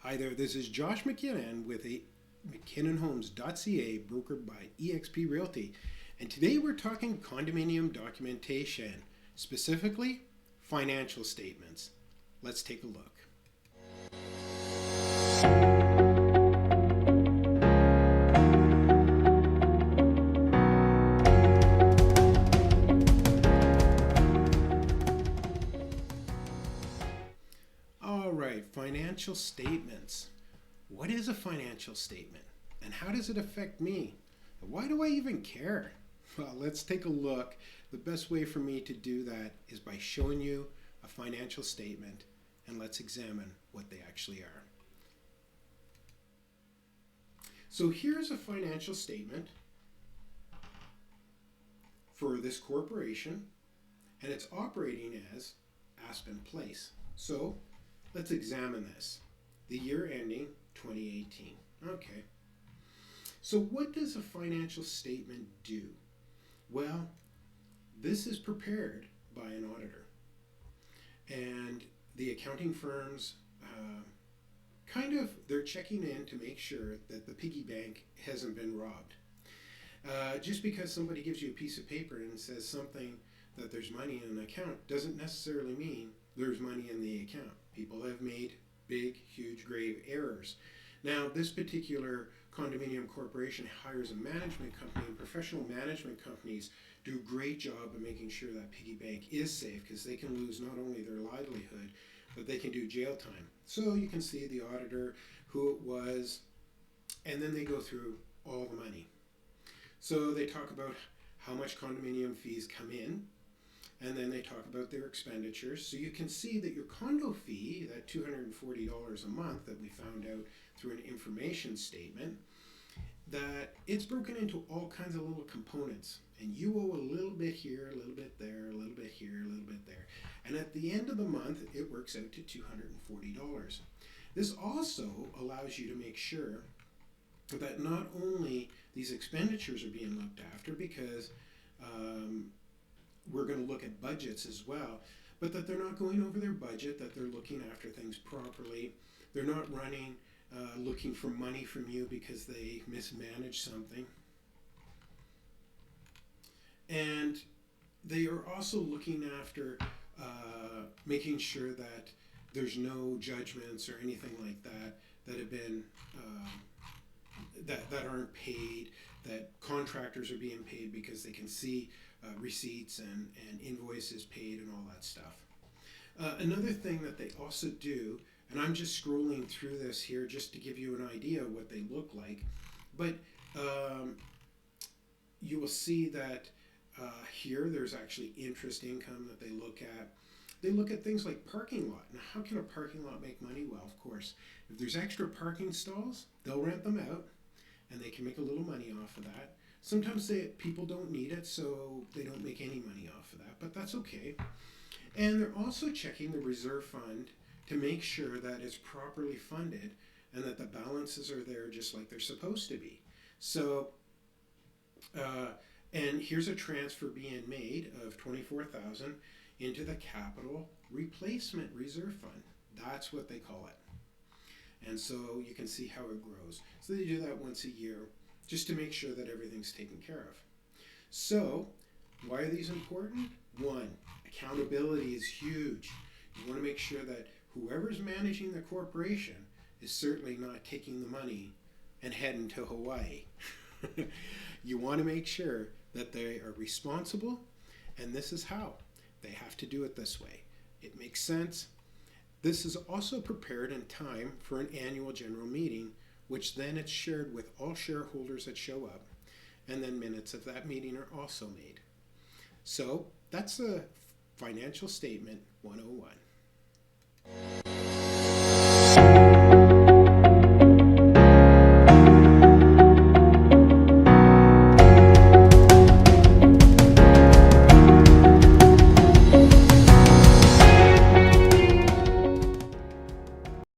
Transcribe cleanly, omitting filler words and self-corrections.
Hi there, this is Josh McKinnon with a McKinnonHomes.ca brokered by eXp Realty. And today we're talking condominium documentation, specifically financial statements. Let's take a look. All right, financial statements. What is a financial statement and how does it affect me? Why do I even care? Well, let's take a look. The best way for me to do that is by showing you a financial statement and let's examine what they actually are. So here's a financial statement for this corporation and it's operating as Aspen Place. So let's examine this. The year ending 2018. Okay. So what does a financial statement do? Well, this is prepared by an auditor. And the accounting firms they're checking in to make sure that the piggy bank hasn't been robbed. Just because somebody gives you a piece of paper and says something that there's money in an account doesn't necessarily mean there's money in the account. People have made big, huge, grave errors. Now, this particular condominium corporation hires a management company, and professional management companies do a great job of making sure that piggy bank is safe because they can lose not only their livelihood, but they can do jail time. So you can see the auditor, who it was, and then they go through all the money. So they talk about how much condominium fees come in, and then they talk about their expenditures. So you can see that your condo fee, that $240 a month that we found out through an information statement, that it's broken into all kinds of little components. And you owe a little bit here, a little bit there, a little bit here, a little bit there. And at the end of the month, it works out to $240. This also allows you to make sure that not only these expenditures are being looked after, because we're going to look at budgets as well, but that they're not going over their budget, that they're looking after things properly. They're not running looking for money from you because they mismanaged something. And they are also looking after making sure that there's no judgments or anything like that that have been that aren't paid, that contractors are being paid because they can see receipts and invoices paid and all that stuff. Another thing that they also do, and I'm just scrolling through this here just to give you an idea of what they look like, but you will see that here there's actually interest income that they look at. They look at things like parking lot. Now, how can a parking lot make money? Well, of course, if there's extra parking stalls, they'll rent them out and they can make a little money off of that. Sometimes people don't need it, so they don't make any money off of that, but that's okay. And they're also checking the reserve fund to make sure that it's properly funded and that the balances are there just like they're supposed to be. So, and here's a transfer being made of $24,000 into the capital replacement reserve fund. That's what they call it. And so you can see how it grows. So they do that once a year just to make sure that everything's taken care of. So why are these important? One, accountability is huge. You want to make sure that whoever's managing the corporation is certainly not taking the money and heading to Hawaii. You want to make sure that they are responsible, and this is how. They have to do it this way. It makes sense. This is also prepared in time for an annual general meeting, which then it's shared with all shareholders that show up, and then minutes of that meeting are also made. So that's a financial statement 101.